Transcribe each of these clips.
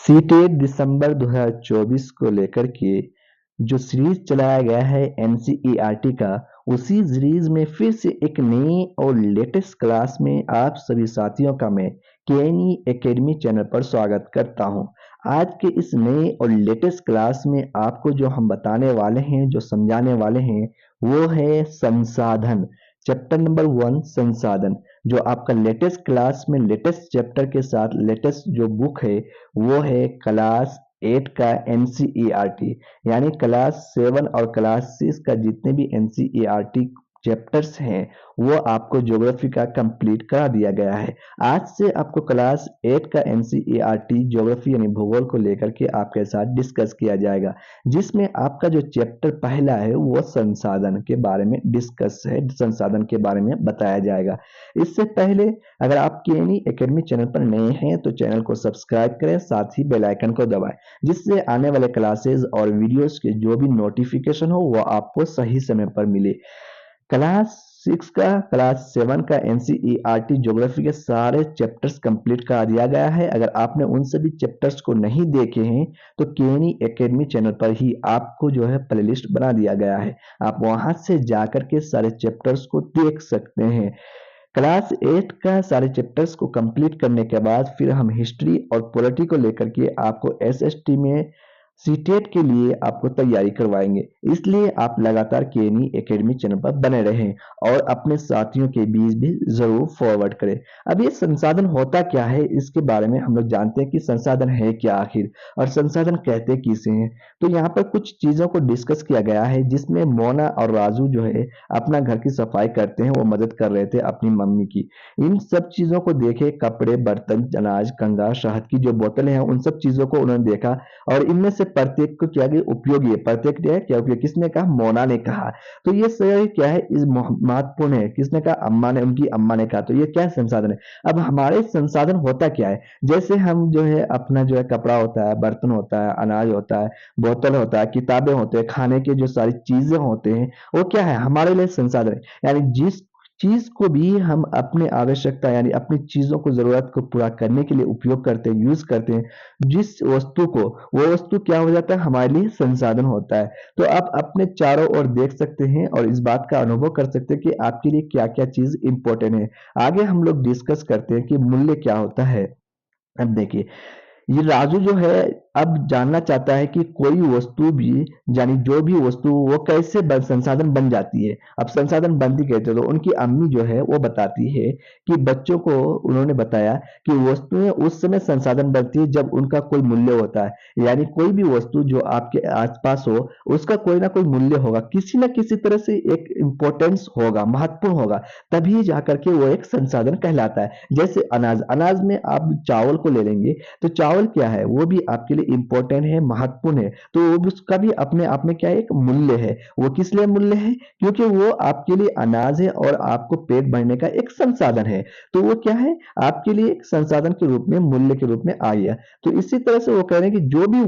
CTET दिसंबर 2024 को लेकर के जो सीरीज चलाया गया है एनसीईआरटी का, उसी सीरीज में फिर से एक नई और लेटेस्ट क्लास में आप सभी साथियों का मैं केएनई एकेडमी चैनल पर स्वागत करता हूं। आज के इस नए और लेटेस्ट क्लास में आपको जो हम बताने वाले हैं, जो समझाने वाले हैं, वो है संसाधन। चैप्टर नंबर 1 संसाधन, जो आपका लेटेस्ट क्लास में लेटेस्ट चैप्टर के साथ लेटेस्ट जो बुक है वो है क्लास 8 का एनसीईआरटी, यानी क्लास 7 और क्लास 6 का जितने भी एनसीईआरटी चैप्टर्स हैं वो आपको ज्योग्राफी का कंप्लीट करा दिया गया है। आज से आपको क्लास 8 का एनसीईआरटी ज्योग्राफी यानी भूगोल को लेकर के आपके साथ डिस्कस किया जाएगा, जिसमें आपका जो चैप्टर पहला है वो संसाधन के बारे में डिस्कस है, संसाधन के बारे में बताया जाएगा। इससे पहले अगर आप केएनई एकेडमी चैनल पर नए हैं तो चैनल को सब्सक्राइब करें, साथ ही बेल आइकन को दबाएं, जिससे आने वाले क्लासेस और वीडियोस के जो भी नोटिफिकेशन हो वो आपको सही समय पर मिले। क्लास 6 का क्लास 7 का एनसीईआरटी ज्योग्राफी के सारे चैप्टर्स कंप्लीट करा दिया गया है। अगर आपने उन सभी चैप्टर्स को नहीं देखे हैं तो केएनई एकेडमी चैनल पर ही आपको जो है प्लेलिस्ट बना दिया गया है, आप वहां से जाकर के सारे चैप्टर्स को देख सकते हैं। क्लास 8 का सारे चैप्टर्स को कंप्लीट करने के बाद फिर हम हिस्ट्री और पॉलिटी को लेकर के आपको एसएसटी में सीटेट के लिए आपको तैयारी करवाएंगे। इसलिए आप लगातार केएनई एकेडमी चैनल पर बने रहें और अपने साथियों के बीच भी जरूर फॉरवर्ड करें। अब ये संसाधन होता क्या है, इसके बारे में हम लोग जानते हैं कि संसाधन है क्या आखिर, और संसाधन कहते किसे हैं। तो यहाँ पर कुछ चीजों को डिस्कस किया गया है, जिसमें मोना और राजू जो है अपना घर की सफाई करते हैं, वो मदद कर रहे थे अपनी मम्मी की। इन सब चीजों को देखे, कपड़े, बर्तन, अनाज, कंघा, शहद की जो बोतलें हैं, उन सब चीजों को उन्होंने देखा और इनमें से प्रत्येक को क्या उपयोगी है, प्रत्येक क्या है क्या उपयोग, किसने कहा, मोना ने कहा। तो ये सही क्या है, इस महत्वपूर्ण है, किसने कहा, अम्मा ने, उनकी अम्मा ने कहा। तो ये क्या संसाधन है। अब हमारे संसाधन होता क्या है, जैसे हम जो है अपना जो है कपड़ा होता है, बर्तन होता है, अनाज होता है, बोतल होता है, किताबें होते हैं, खाने के जो सारी चीजें होते हैं, वो क्या है, हमारे लिए संसाधन है। यानी जिस चीज को भी हम अपने आवश्यकता यानी अपनी चीजों को, जरूरत को पूरा करने के लिए उपयोग करते हैं, यूज करते हैं, जिस वस्तु को, वो वस्तु क्या हो जाता है, हमारे लिए संसाधन होता है। तो आप अपने चारों ओर देख सकते हैं और इस बात का अनुभव कर सकते हैं कि आपके लिए क्या क्या चीज इंपॉर्टेंट है। आगे हम लोग डिस्कस करते हैं कि मूल्य क्या होता है। अब देखिए, ये राजू जो है अब जानना चाहता है कि कोई वस्तु भी, यानी जो भी वस्तु, वो कैसे संसाधन बन जाती है। अब संसाधन बनती कैसे, तो उनकी अम्मी जो है वो बताती है कि बच्चों को उन्होंने बताया कि वस्तुएं उस समय संसाधन बनती है जब उनका कोई मूल्य होता है। यानी कोई भी वस्तु जो आपके आसपास हो, उसका कोई ना कोई मूल्य होगा, किसी ना किसी तरह से एक इंपॉर्टेंस होगा, महत्वपूर्ण होगा, तभी जाकर के वो एक संसाधन कहलाता है। जैसे अनाज, अनाज में आप चावल को ले लेंगे तो चावल क्या है, वो भी आपके लिए इंपॉर्टेंट है, महत्वपूर्ण है, तो उसका भी अपने आप में क्या है, एक मूल्य है। वो किस लिए मूल्य है, क्योंकि वो आपके लिए अनाज है और आपको पेट भरने का एक संसाधन है। तो वो क्या है, आपके लिए एक संसाधन के रूप में, मूल्य के रूप में आ गया। तो इसी तरह से वो कह रहे हैं कि जो भी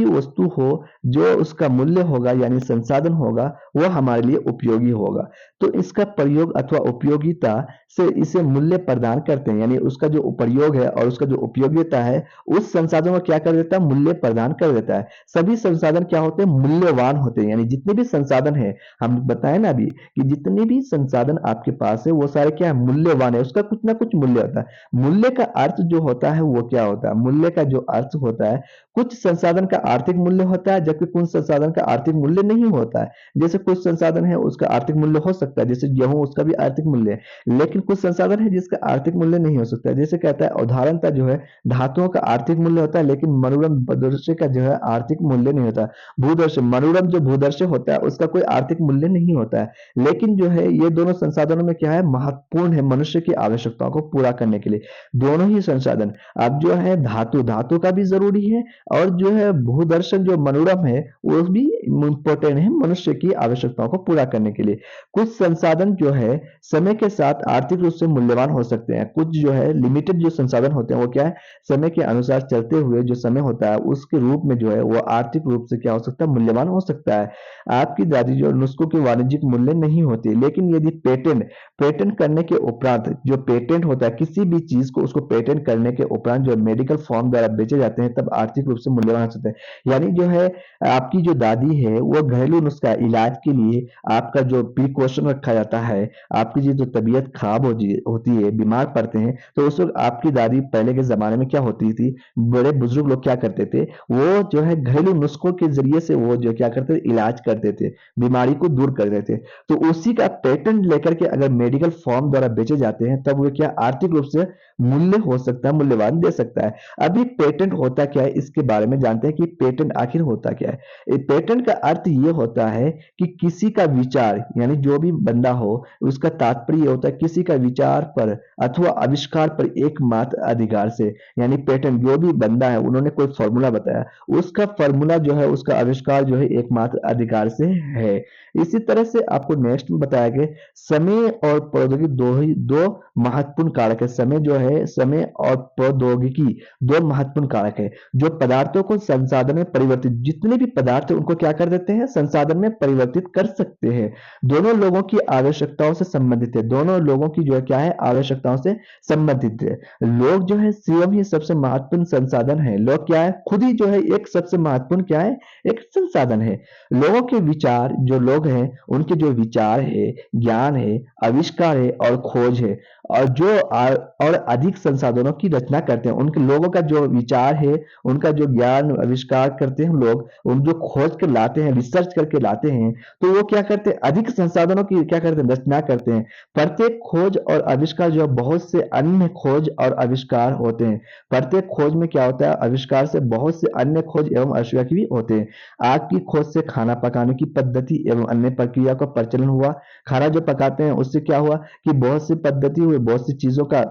वस्तु हो, जो उसका मूल्य होगा यानी संसाधन होगा, वो हमारे लिए उपयोगी होगा। तो इसका प्रयोग अथवा उपयोगिता से इसे मूल्य प्रदान करते हैं, यानी उसका जो प्रयोग है और उसका जो उपयोगिता है, उस संसाधन को क्या कर देता है, मूल्य प्रदान कर देता है। सभी संसाधन क्या होते हैं, मूल्यवान होते हैं। यानी जितने भी संसाधन है, हम बताए ना अभी कि जितने भी संसाधन आपके पास है वो सारे क्या है, मूल्यवान है, उसका कुछ ना कुछ मूल्य होता है। मूल्य का अर्थ जो होता है वो क्या होता है, मूल्य का जो अर्थ होता है, कुछ संसाधन का आर्थिक मूल्य होता है जबकि कुछ संसाधन का आर्थिक मूल्य नहीं होता है। जैसे कुछ संसाधन है उसका आर्थिक मूल्य हो सकता है, जैसे गेहूं, उसका भी आर्थिक मूल्य है, लेकिन कुछ संसाधन है जिसका आर्थिक मूल्य नहीं हो सकता। जैसे कहता है उदाहरणता जो है, धातुओं का आर्थिक मूल्य होता है लेकिन मनोरम भूदर्श्य का जो है आर्थिक मूल्य नहीं होता। भूदर्श्य, मनोरम जो भूदर्श्य होता है उसका कोई आर्थिक मूल्य नहीं होता है, लेकिन जो है ये दोनों संसाधनों में क्या है, महत्वपूर्ण है मनुष्य की आवश्यकताओं को पूरा करने के लिए। दोनों ही संसाधन, अब जो है धातु, धातु का भी जरूरी है, और जो है भूदर्शन जो मनोरम है वो भी इंपॉर्टेंट है मनुष्य की आवश्यकताओं को पूरा करने के लिए। कुछ संसाधन जो है समय के साथ आर्थिक रूप से मूल्यवान हो सकते हैं, कुछ जो है लिमिटेड जो संसाधन होते हैं वो क्या है, समय के अनुसार चलते हुए जो समय होता है उसके रूप में जो है वो आर्थिक रूप से क्या हो सकता है, मूल्यवान हो सकता है। आपकी दादी जो नुस्खों के वाणिज्यिक मूल्य नहीं होते, लेकिन यदि पेटेंट पेटेंट करने के उपरांत जो पेटेंट होता है किसी भी चीज को, उसको पेटेंट करने के उपरांत जो मेडिकल फॉर्म द्वारा बेचे जाते हैं तब आर्थिक रूप से मूल्यवान हो सकते हैं। यानी जो है आपकी जो दादी है वो घरेलू नुस्खा इलाज के लिए आपका जो प्रिकॉशन रखा जाता है, आपकी जो तबीयत खराब होती है, बीमार पड़ते हैं, तो उस वक्त आपकी दादी पहले के जमाने में क्या होती थी, बड़े बुजुर्ग लोग क्या करते थे, वो जो है घरेलू नुस्खों के जरिए से वो जो क्या करते थे, इलाज करते थे, बीमारी को दूर कर देते थे। तो उसी का पेटेंट लेकर के अगर मेडिकल फॉर्म द्वारा बेचे जाते हैं तब वो क्या आर्थिक रूप से मूल्य हो सकता है, मूल्यवान दे सकता है। अभी पेटेंट होता क्या है इसके बारे में जानते हैं कि पेटेंट आखिर होता क्या है। पेटेंट का अर्थ ये होता है कि किसी का विचार, यानी जो भी बंदा हो उसका तात्पर्य ये होता है किसी का विचार पर अथवा आविष्कार पर एकमात्र अधिकार से, यानी पेटेंट जो भी बंदा है उन्होंने कोई फॉर्मूला बताया, उसका फॉर्मूला जो है उसका आविष्कार जो है एकमात्र अधिकार से है। इसी तरह से आपको नेक्स्ट में बताया गया समय और प्रौद्योगिकी दो महत्वपूर्ण कारक है। समय जो है, समय और प्रौद्योगिकी दो महत्वपूर्ण कारक है जो पदार्थों को संसाधन में परिवर्तित, जितने भी पदार्थ है उनको क्या कर देते हैं, संसाधन में परिवर्तित कर सकते हैं। दोनों लोगों की आवश्यकताओं से संबंधित है, दोनों लोगों की जो है क्या है, आवश्यकताओं से संबंधित है। लोग जो है स्वयं ही सबसे महत्वपूर्ण संसाधन है। लोग क्या है, खुद ही जो है एक सबसे महत्वपूर्ण क्या है, एक संसाधन है। लोगों के विचार, जो लोग हैं उनके जो विचार है, ज्ञान है, आविष्कार है और खोज है, और और अधिक संसाधनों की रचना करते हैं। उनके लोगों का जो विचार है, उनका जो ज्ञान आविष्कार करते हैं लोग, उन जो खोज कर लाते हैं, रिसर्च करके लाते हैं, तो वो क्या करते हैं, अधिक संसाधनों की क्या करते हैं, रचना करते हैं। प्रत्येक खोज और आविष्कार जो बहुत से अन्य खोज और आविष्कार होते हैं। प्रत्येक खोज में क्या होता है, आविष्कार से बहुत से अन्य खोज एवं आविष्कार भी होते हैं। आग की खोज से खाना पकाने की पद्धति एवं अन्य प्रक्रिया का प्रचलन हुआ। खाना जो पकाते हैं उससे क्या हुआ कि बहुत सी पद्धति हुई, बहुत सी चीजों का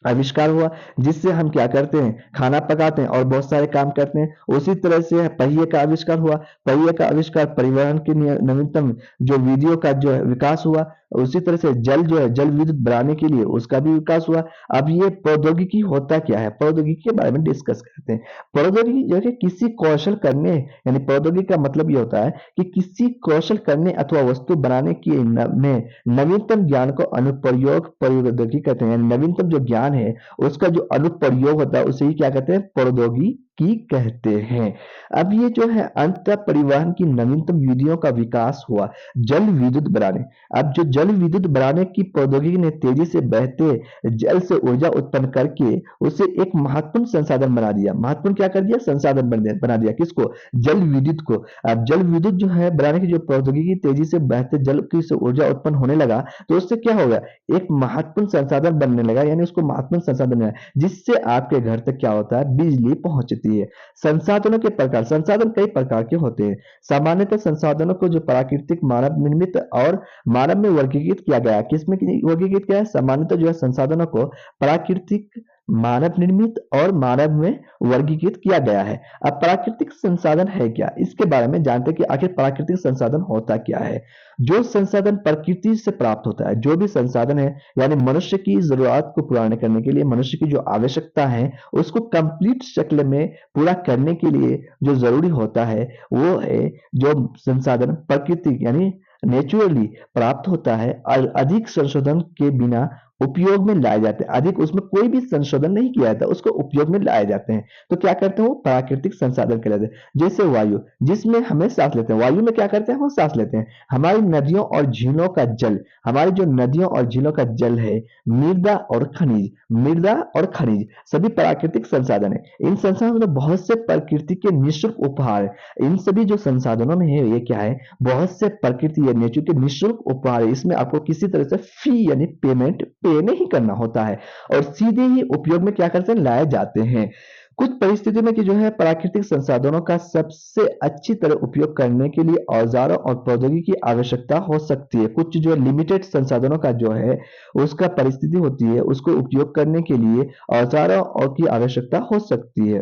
आविष्कार हुआ, जिससे हम क्या करते हैं, खाना पकाते हैं और बहुत सारे काम करते हैं। उसी तरह से पहिए का आविष्कार हुआ। पहिए का आविष्कार परिवहन के नवीनतम जो विधियों का जो है विकास हुआ। उसी तरह से जल जो है, जल विद्युत बनाने के लिए उसका भी विकास हुआ। अब ये प्रौद्योगिकी होता क्या है, प्रौद्योगिकी के बारे में डिस्कस करते हैं। प्रौद्योगिकी जो है किसी कौशल करने, यानी प्रौद्योगिकी का मतलब ये होता है कि किसी कौशल करने अथवा वस्तु बनाने की में नवीनतम ज्ञान को अनुप्रयोग प्रौद्योगिकी कहते हैं। नवीनतम जो ज्ञान है उसका जो अनुप्रयोग होता है उसे ही क्या कहते हैं, प्रौद्योगिकी कहते हैं। अब ये जो है अंततः परिवहन की नवीनतम विधियों का विकास हुआ। जल विद्युत बनाने, अब जो जल विद्युत बनाने की प्रौद्योगिकी ने तेजी से बहते जल से ऊर्जा उत्पन्न करके उसे एक महत्वपूर्ण संसाधन बना दिया। महत्वपूर्ण क्या कर दिया, संसाधन बना दिया किसको, जल विद्युत को। अब जल विद्युत जो है बनाने की जो प्रौद्योगिकी तेजी से बहते जल की से ऊर्जा उत्पन्न होने लगा, तो उससे क्या होगा, एक महत्वपूर्ण संसाधन बनने लगा, यानी उसको महत्वपूर्ण संसाधन है जिससे आपके घर तक क्या होता है, बिजली पहुंचती है। संसाधनों के प्रकार, संसाधन कई प्रकार के होते हैं। सामान्यतः संसाधनों को जो प्राकृतिक, मानव निर्मित और मानव में वर्गीकृत किया गया है। किसमें वर्गीकृत किया है, सामान्यतः जो है संसाधनों को प्राकृतिक, मानव निर्मित और मानव में वर्गीकृत किया गया है। अब प्राकृतिक संसाधन है क्या, इसके बारे में जानते हैं कि आखिर प्राकृतिक संसाधन होता क्या है। जो संसाधन प्रकृति से प्राप्त होता है, जो भी संसाधन है, यानी मनुष्य की जरूरत को पूरा करने के लिए, मनुष्य की जो आवश्यकता है उसको कंप्लीट शक्ल में पूरा करने के लिए जो जरूरी होता है, वो है जो संसाधन प्रकृति यानी नेचुरली प्राप्त होता है और अधिक संशोधन के बिना उपयोग में लाए जाते हैं। अधिक उसमें कोई भी संशोधन नहीं किया जाता, उसको उपयोग में लाए जाते हैं। तो क्या करते हैं, वो प्राकृतिक संसाधन कहलाते हैं। जैसे वायु, जिसमें हमें सांस लेते हैं, वायु में क्या करते हैं, हम सांस लेते हैं। हमारी नदियों और झीलों का जल, हमारी जो नदियों और झीलों का जल है, मृदा और खनिज, मृदा और खनिज सभी प्राकृतिक संसाधन है। इन संसाधनों में बहुत से प्रकृति के निःशुल्क उपहार है। इन सभी जो संसाधनों में है ये क्या है, बहुत से प्रकृति या नेचर के निःशुल्क उपहार है। इसमें आपको किसी तरह से फी यानी पेमेंट पे नहीं करना होता है और सीधे ही उपयोग में क्या करते हैं, लाए जाते हैं। कुछ परिस्थितियों में कि जो है प्राकृतिक संसाधनों का सबसे अच्छी तरह उपयोग करने के लिए औजारों और प्रौद्योगिकी की आवश्यकता हो सकती है। कुछ जो लिमिटेड संसाधनों का जो है उसका परिस्थिति होती है, उसको उपयोग करने के लिए औजारों और की आवश्यकता हो सकती है।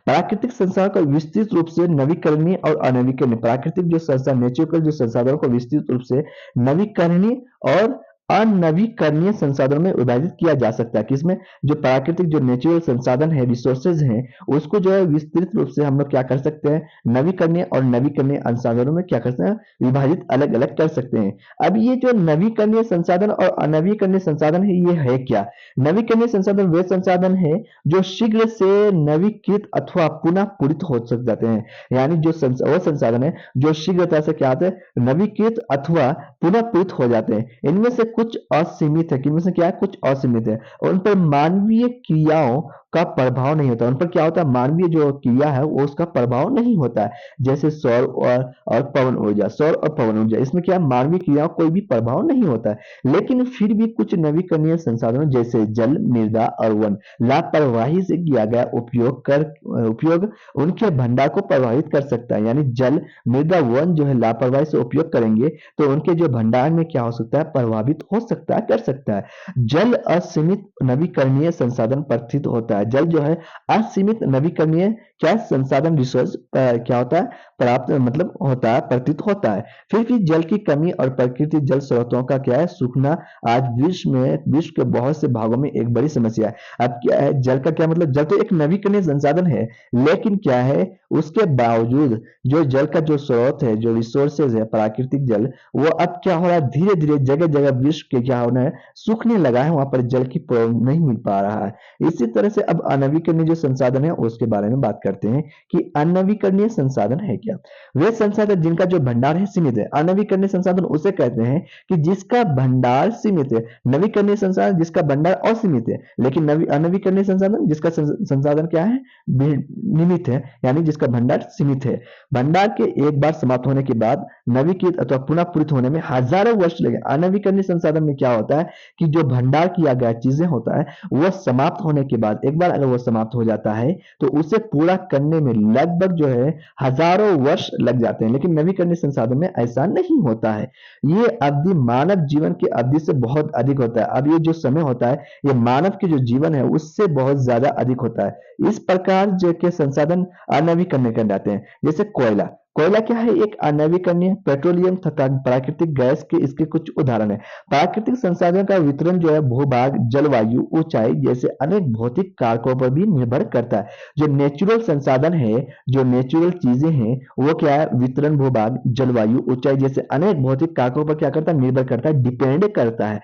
प्राकृतिक संसाधनों को विस्तृत रूप से नवीकरणीय और अनवीकरणीय, प्राकृतिक जो संसाधन, नेचुरल जो संसाधनों को विस्तृत रूप से नवीकरणीय और अनवीकरणीय संसाधनों में विभाजित किया जा सकता है। किसमें? जो प्राकृतिक जो नेचुरल संसाधन है, रिसोर्सेज हैं, उसको जो है विस्तृत रूप से हम लोग क्या कर सकते हैं, नवीकरणीय और नवीकरणीय संसाधनों में क्या कर सकते हैं, विभाजित अलग अलग कर सकते हैं। अब ये जो नवीकरणीय संसाधन और अनवीकरणीय संसाधन है, ये है क्या? नवीकरणीय संसाधन वे संसाधन है जो शीघ्र से नवीकृत अथवा पुनः पूरित हो सक जाते हैं। यानी जो वो संसाधन है जो शीघ्रता से क्या होते हैं, नवीकृत अथवा पुनः पूरित हो जाते हैं। इनमें से कुछ असीमित है। किनमें से क्या है? कुछ असीमित है और उन पर मानवीय क्रियाओं का प्रभाव नहीं होता। उन पर क्या होता है? मानवीय जो क्रिया है वो उसका प्रभाव नहीं होता है। जैसे सौर और पवन ऊर्जा, सौर और पवन ऊर्जा, इसमें क्या है? मानवीय क्रियाओं कोई भी प्रभाव नहीं होता है। लेकिन फिर भी कुछ नवीकरणीय संसाधनों जैसे जल, मृदा और वन लापरवाही से किया गया उपयोग उनके भंडार को प्रभावित कर सकता है। यानी जल, मृदा, वन जो है लापरवाही से उपयोग करेंगे तो उनके जो भंडार में क्या हो सकता है? प्रभावित हो सकता है, कर सकता है। जल असीमित नवीकरणीय संसाधन प्रतीत होता है। जल जो है असीमित नवीकरणीय क्या संसाधन, रिसोर्स क्या होता है? प्राप्त मतलब होता है, प्रतीत होता है। फिर भी जल की कमी और प्राकृतिक जल स्रोतों का क्या है? सूखना आज विश्व के बहुत से भागों में एक बड़ी समस्या है। अब क्या है? जल का क्या मतलब? जल तो एक नवीकरणीय संसाधन है, लेकिन क्या है, उसके बावजूद जो जल का जो स्रोत है, जो रिसोर्सेज है प्राकृतिक जल, वो अब क्या हो रहा है? धीरे धीरे जगह जगह विश्व के क्या होना है? सूखने लगा है। वहां पर जल की नहीं मिल पा रहा है। इसी तरह से अब अनवीकरणीय जो संसाधन है उसके बारे में बात करते हैं कि अनवीकरणीय संसाधन है क्या। वे संसाधन जिनका जो भंडार है सीमित है। अनवीकरणीय संसाधन उसे कहते हैं कि जिसका भंडार सीमित है। नवीकरणीय संसाधन जिसका भंडार असीमित है। लेकिन अनवीकरणीय संसाधन जिसका संसाधन क्या है? निमित है, यानी जिसका भंडार सीमित है। भंडार के एक बार समाप्त होने के बाद नवीकृत अथवा पुनः पूरित होने में हजारों वर्ष लगे। अनवीकरणीय संसाधन में क्या होता है कि जो भंडार किया गया चीजें होता है वो समाप्त होने के बाद, एक बार अगर वो समाप्त हो जाता है तो उसे पूरा करने में लगभग जो है हजारों वर्ष लग जाते हैं। लेकिन नवीकरणीय संसाधन में ऐसा नहीं होता है। ये अवधि मानव जीवन की अवधि से बहुत अधिक होता है। अब ये जो समय होता है ये मानव के जो जीवन है उससे बहुत ज्यादा अधिक होता है। इस प्रकार जो के संसाधन अनवीकरणीय कर जाते हैं। जैसे कोयला, कोयला क्या है? एक अनवीकरणीय पेट्रोलियम तथा प्राकृतिक गैस के इसके कुछ उदाहरण है। प्राकृतिक संसाधन का वितरण जो है भूभाग, जलवायु, ऊंचाई जैसे अनेक भौतिक कारकों पर भी निर्भर करता है। जो नेचुरल संसाधन है, जो नेचुरल चीजें हैं, वो क्या है? वितरण भूभाग, जलवायु, ऊंचाई जैसे अनेक भौतिक कारकों पर क्या करता है? निर्भर करता है, डिपेंड करता है।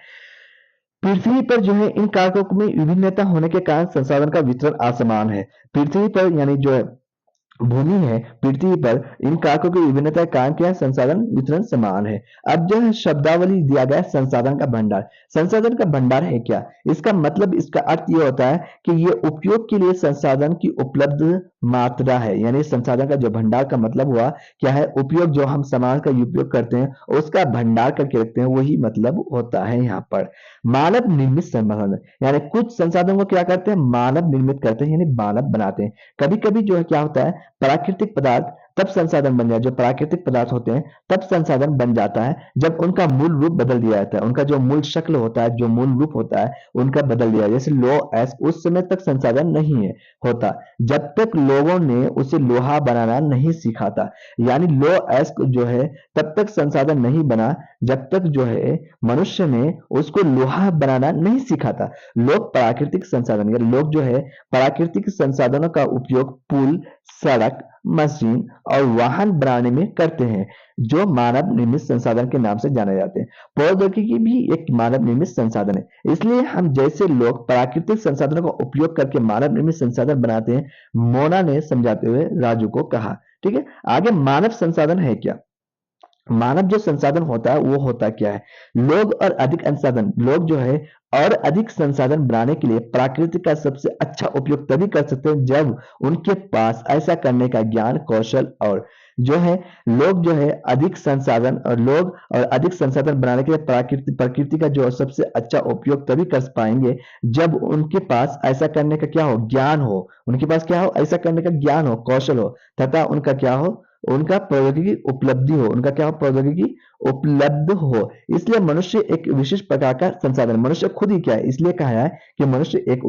पृथ्वी पर जो है इन कारकों में विभिन्नता होने के कारण संसाधन का वितरण असमान है। पृथ्वी पर यानी जो है भूमि है, पृथ्वी पर इन कारकों की विभिन्नता के कारण क्या है? संसाधन वितरण समान है। अब जो है शब्दावली दिया गया है संसाधन का भंडार। संसाधन का भंडार है क्या? इसका मतलब, इसका अर्थ ये होता है कि ये उपयोग के लिए संसाधन की उपलब्ध मात्रा है। यानी संसाधन का जो भंडार का मतलब हुआ क्या है? उपयोग, जो हम सामान का उपयोग करते हैं उसका भंडार करके रखते हैं, वही मतलब होता है यहाँ पर। मानव निर्मित संसाधन, यानी कुछ संसाधन को क्या करते हैं? मानव निर्मित करते हैं, यानी मानव बनाते हैं। कभी कभी जो है क्या होता है, प्राकृतिक पदार्थ तब संसाधन बन जाए, जो प्राकृतिक पदार्थ होते हैं तब संसाधन बन जाता है जब उनका मूल रूप बदल दिया जाता है। उनका जो मूल शक्ल होता है, जो मूल रूप होता है, उनका बदल दिया। जैसे लो एस उस समय तक संसाधन नहीं है होता जब तक लोगों ने उसे लोहा बनाना नहीं सीखा था। यानी लो एस जो है तब तक संसाधन नहीं बना जब तक जो है मनुष्य ने उसको लोहा बनाना नहीं सीखा था। लोग प्राकृतिक संसाधन या लोग जो है प्राकृतिक संसाधनों का उपयोग पुल, सड़क, मशीन और वाहन बनाने में करते हैं, जो मानव निर्मित संसाधन के नाम से जाने जाते हैं। प्रौद्योगिकी भी एक मानव निर्मित संसाधन है। इसलिए हम जैसे लोग प्राकृतिक संसाधनों का उपयोग करके मानव निर्मित संसाधन बनाते हैं, मोना ने समझाते हुए राजू को कहा। ठीक है, आगे मानव संसाधन है क्या? मानव जो संसाधन होता है वो होता क्या है? लोग और अधिक संसाधन, लोग जो है और अधिक संसाधन बनाने के लिए प्राकृतिक का सबसे अच्छा उपयोग तभी कर सकते हैं जब उनके पास ऐसा करने का ज्ञान, कौशल और जो है लोग जो है अधिक संसाधन और लोग और अधिक संसाधन बनाने के लिए प्रकृति का जो सबसे अच्छा उपयोग तभी कर पाएंगे जब उनके पास ऐसा करने का क्या हो? ज्ञान हो। उनके पास क्या हो? ऐसा करने का ज्ञान हो, कौशल हो, तथा उनका क्या हो? उनका प्रौद्योगिकी उपलब्धि हो। उनका क्या हो? प्रौद्योगिकी उपलब्ध हो। इसलिए मनुष्य एक विशेष प्रकार का संसाधन, मनुष्य खुद ही क्या है, इसलिए कहा है कि मनुष्य एक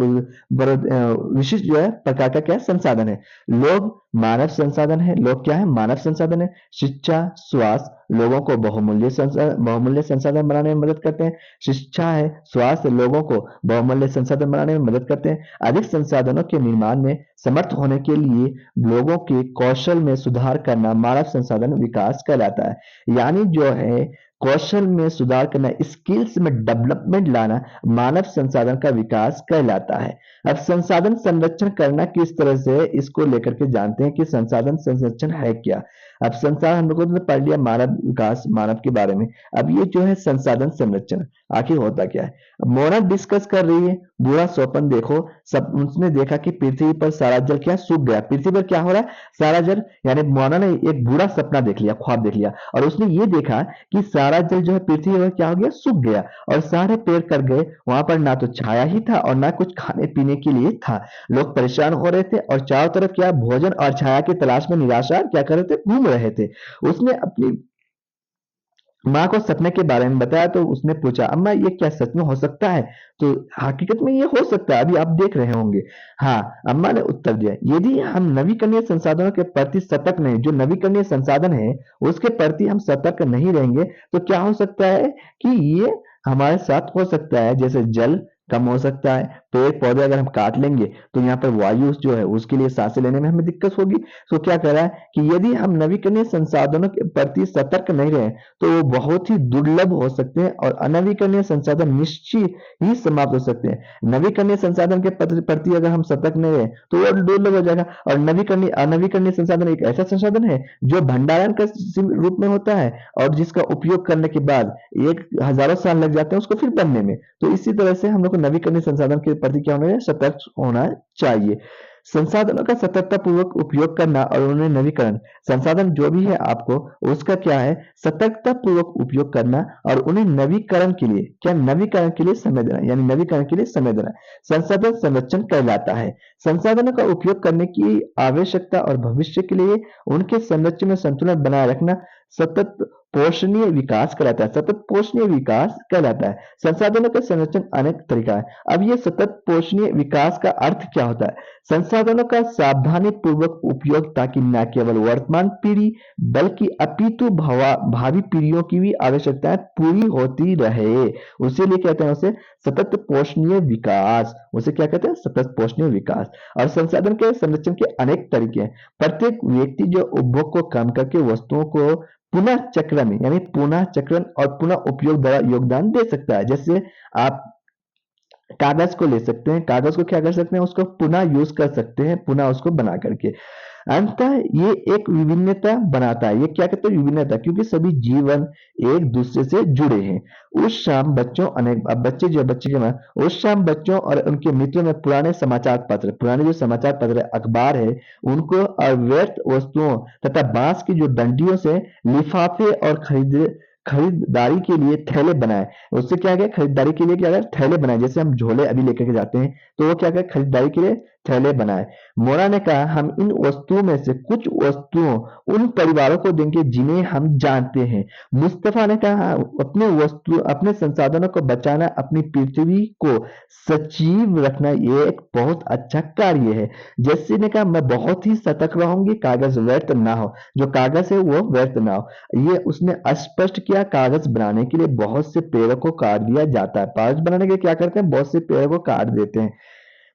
विशिष्ट जो है प्रकार का क्या संसाधन है। लोग मानव संसाधन है, लोग क्या है, मानव संसाधन है। शिक्षा, स्वास्थ्य लोगों को बहुमूल्य संसाधन बनाने में मदद करते हैं। शिक्षा है, स्वास्थ्य लोगों को बहुमूल्य संसाधन बनाने में मदद करते हैं। अधिक संसाधनों के निर्माण में समर्थ होने के लिए लोगों के कौशल में सुधार करना मानव संसाधन विकास कहलाता है। यानी जो है कौशल में सुधार करना, स्किल्स में डेवलपमेंट लाना मानव संसाधन का विकास कहलाता है। अब संसाधन संरक्षण करना किस तरह से, इसको लेकर के जानते हैं कि संसाधन संरक्षण है क्या। अब संसाधन हम लोगों ने पढ़ लिया मानव विकास, मानव के बारे में। अब ये जो है संसाधन संरक्षण आखिर होता क्या है। मोना डिस्कस कर रही है बूढ़ा स्वप्न देखो, सब उसने देखा कि पृथ्वी पर सारा जल क्या सूख गया। पृथ्वी पर क्या हो रहा है, सारा जल, यानी मोना ने एक बुरा सपना देख लिया, ख्वाब देख लिया, और उसने ये देखा कि सारा जल जो है पृथ्वी पर क्या हो गया, सूख गया, और सारे पेड़ कट गए। वहां पर ना तो छाया ही था और ना कुछ खाने पीने के लिए था। लोग परेशान हो रहे थे और चारों तरफ क्या, भोजन और छाया की तलाश में निराशा क्या कर रहे थे, घूम रहे थे। उसने अपनी माँ को सपने के बारे में बताया तो उसने पूछा, अम्मा ये क्या सच में हो सकता है। तो हकीकत में ये हो सकता है, अभी आप देख रहे होंगे। हाँ, अम्मा ने उत्तर दिया, यदि हम नवीकरणीय संसाधनों के प्रति सतर्क नहीं, जो नवीकरणीय संसाधन है उसके प्रति हम सतर्क नहीं रहेंगे तो क्या हो सकता है कि ये हमारे साथ हो सकता है। जैसे जल कम हो सकता है, पेड़ पौधे अगर हम काट लेंगे तो यहाँ पर वायु जो है उसके लिए सांसें लेने में हमें दिक्कत होगी। तो क्या कह रहा है कि यदि हम नवीकरणीय संसाधनों के प्रति सतर्क नहीं रहे तो वो बहुत ही दुर्लभ हो सकते हैं और अनवीकरणीय संसाधन निश्चित ही समाप्त हो सकते हैं। नवीकरणीय संसाधन के प्रति अगर हम सतर्क नहीं रहे तो वो दुर्लभ हो जाएगा। और नवीकरणीय अनवीकरणीय संसाधन एक ऐसा संसाधन है जो भंडारण का रूप में होता है और जिसका उपयोग करने के बाद एक हजारों साल लग जाते हैं उसको फिर बनने में। तो इसी तरह से हम लोग को नवीकरणीय संसाधन के प्रति क्या होना है, सतर्क होना चाहिए। संसाधनों का सतर्कता पूर्वक उपयोग करना और उन्हें नवीकरण, संसाधन जो भी है आपको उसका क्या है, सतर्कता पूर्वक उपयोग करना और उन्हें नवीकरण के लिए क्या, नवीकरण के लिए समय देना, यानी नवीकरण के लिए समय देना संसाधन संरक्षण कहलाता है। संसाधनों का उपयोग करने की आवश्यकता और भविष्य के लिए उनके संरक्षण में संतुलन बनाए रखना सतत पोषणीय विकास कहलाता है। सतत पोषणीय विकास कहलाता है। संसाधनों का संरक्षण अनेक तरीका है। अब ये सतत पोषणीय विकास का अर्थ क्या होता है, संसाधनों का सावधानी पूर्वक उपयोग ताकि न केवल वर्तमान पीढ़ी बल्कि अपितु भावी पीढ़ियों की भी आवश्यकताएं पूरी होती रहे, उसी लिए कहते हैं उसे सतत पोषणीय विकास। उसे क्या कहते हैं, सतत पोषणीय विकास। और संसाधन के संरक्षण के अनेक तरीके हैं। प्रत्येक व्यक्ति जो उपभोग को कम करके वस्तुओं को पुनः चक्र में, यानी पुनः चक्रण और पुनः उपयोग द्वारा योगदान दे सकता है। जैसे आप कागज को ले सकते हैं, कागज को क्या कर सकते हैं, उसको पुनः यूज कर सकते हैं, पुनः उसको बना करके। अंततः ये एक विभिन्नता बनाता है। ये क्या कहते हैं, विभिन्नता, क्योंकि सभी जीवन एक दूसरे से जुड़े हैं। उस शाम बच्चों, अनेक अब बच्चे जो बच्चे के बाद, उस शाम बच्चों और उनके मित्रों में पुराने समाचार पत्र, पुराने जो समाचार पत्र अखबार है उनको और व्यर्थ वस्तुओं तथा बांस की जो डंडियों से लिफाफे और खरीदारी के लिए थैले बनाए। उससे क्या गया, खरीदारी के लिए क्या गया, थैले बनाए। जैसे हम झोले अभी लेकर के जाते हैं तो वो क्या गया, खरीदारी के लिए थैले बनाए। मोना ने कहा, हम इन वस्तुओं में से कुछ वस्तुओं उन परिवारों को देंगे जिन्हें हम जानते हैं। मुस्तफा ने कहा, अपने संसाधनों को बचाना, अपनी पृथ्वी को सजीव रखना ये एक बहुत अच्छा कार्य है। जैसे ने कहा, मैं बहुत ही सतर्क रहूंगी, कागज व्यर्थ ना हो, जो कागज है वो व्यर्थ ना हो। ये उसने स्पष्ट किया। कागज बनाने के लिए बहुत से पेड़ों को काट दिया जाता है। कागज बनाने के लिए क्या करते हैं, बहुत से पेड़ों को काट देते हैं।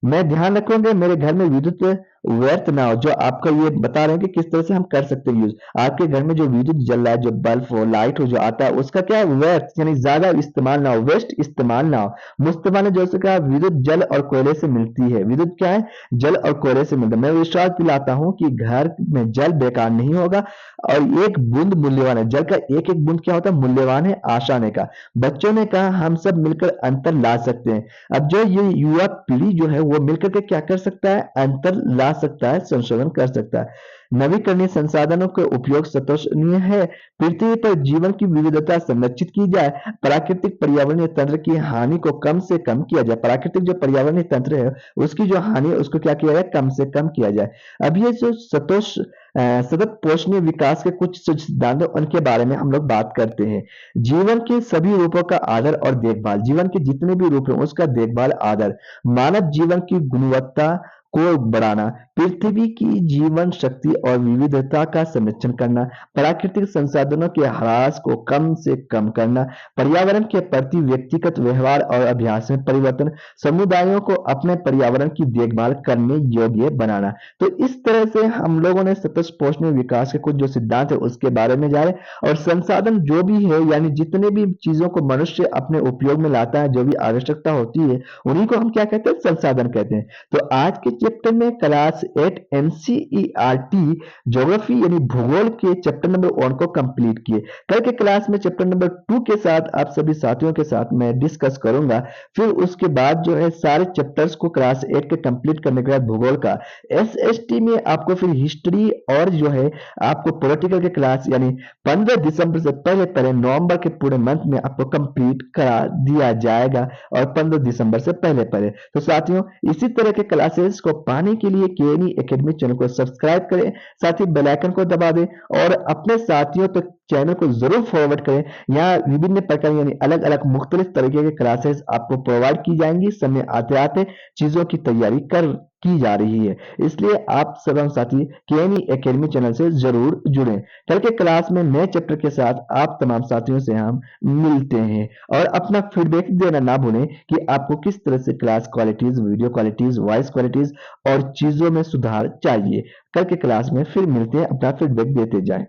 मैं ध्यान रखूंगा मेरे घर में विद्युत व्यर्थ ना हो, जो आपका ये बता रहे हैं कि किस तरह से हम कर सकते हैं यूज। आपके घर में जो विद्युत जल रहा है, जो बल्ब हो, लाइट हो, जो आता है उसका क्या है, व्यर्थ, यानी ज्यादा इस्तेमाल ना हो, वेस्ट इस्तेमाल ना हो। मुस्तफा ने जैसे कहा, विद्युत जल और कोयले से मिलती है। विद्युत क्या है, जल और कोयले से मिलता है। मैं विश्वास दिलाता हूँ कि घर में जल बेकार नहीं होगा और एक बूंद मूल्यवान है। जल का एक एक बूंद क्या होता है, मूल्यवान है। आशा ने कहा, बच्चों ने कहा, हम सब मिलकर अंतर ला सकते हैं। अब जो ये युवा पीढ़ी जो है वो मिलकर के क्या कर सकता है, अंतर ला सकता है, संशोधन कर सकता है। नवीकरणीय संसाधनों के उपयोग संतोषनीय है। पृथ्वी पर जीवन की विविधता संरक्षित की जाए। प्राकृतिक पर्यावरणीय तंत्र की हानि को कम से कम किया जाए। प्राकृतिक जो पर्यावरणीय तंत्र है उसकी जो हानि है उसको क्या किया जाए, कम से कम किया जाए। अब ये जो सतत पोषणीय विकास के कुछ सिद्धांत उनके बारे में हम लोग बात करते हैं। जीवन के सभी रूपों का आदर और देखभाल, जीवन के जितने भी रूप हैं उसका देखभाल आदर, मानव जीवन की गुणवत्ता को बढ़ाना, पृथ्वी की जीवन शक्ति और विविधता का संरक्षण करना, प्राकृतिक संसाधनों के ह्रास को कम से कम करना, पर्यावरण के प्रति व्यक्तिगत व्यवहार और अभ्यास में परिवर्तन, समुदायों को अपने पर्यावरण की देखभाल करने योग्य बनाना। तो इस तरह से हम लोगों ने सतत पोषणीय विकास के कुछ जो सिद्धांत है उसके बारे में जाने और संसाधन जो भी है यानी जितने भी चीजों को मनुष्य अपने उपयोग में लाता है, जो भी आवश्यकता होती है, उन्हीं को हम क्या कहते हैं, संसाधन कहते हैं। तो आज के चैप्टर में क्लास 8 एनसीईआरटी ज्योग्राफी यानी भूगोल के चैप्टर नंबर 1 को कंप्लीट किए। कल के क्लास में चैप्टर नंबर 2 के साथ आप सभी साथियों के साथ मैं डिस्कस करूंगा। फिर उसके बाद जो है सारे चैप्टर्स को क्लास 8 के कंप्लीट करने के बाद भूगोल का एसएसटी में आपको फिर हिस्ट्री और जो है आपको पॉलिटिकल के क्लास यानी 15 दिसंबर से पहले पहले नवंबर के पूरे मंथ में आपको कंप्लीट करा दिया जाएगा और 15 दिसंबर से पहले पहले। तो साथियों इसी तरह के क्लासेस को पाने के लिए केएनई एकेडमी चैनल को सब्सक्राइब करें, साथ ही बेल आइकन को दबा दें और अपने साथियों तक चैनल को जरूर फॉरवर्ड करें। यहाँ विभिन्न प्रकार यानी अलग अलग मुख्तलिफ तरीके के क्लासेस आपको प्रोवाइड की जाएंगी। समय आते आते चीजों की तैयारी की जा रही है, इसलिए आप सभी साथी केएनई एकेडमी चैनल से जरूर जुड़ें। कल के क्लास में नए चैप्टर के साथ आप तमाम साथियों से हम मिलते हैं और अपना फीडबैक देना ना भूलें कि आपको किस तरह से class qualities, video qualities, voice qualities और चीजों में सुधार चाहिए। कल के क्लास में फिर मिलते हैं, अपना फीडबैक देते जाएं।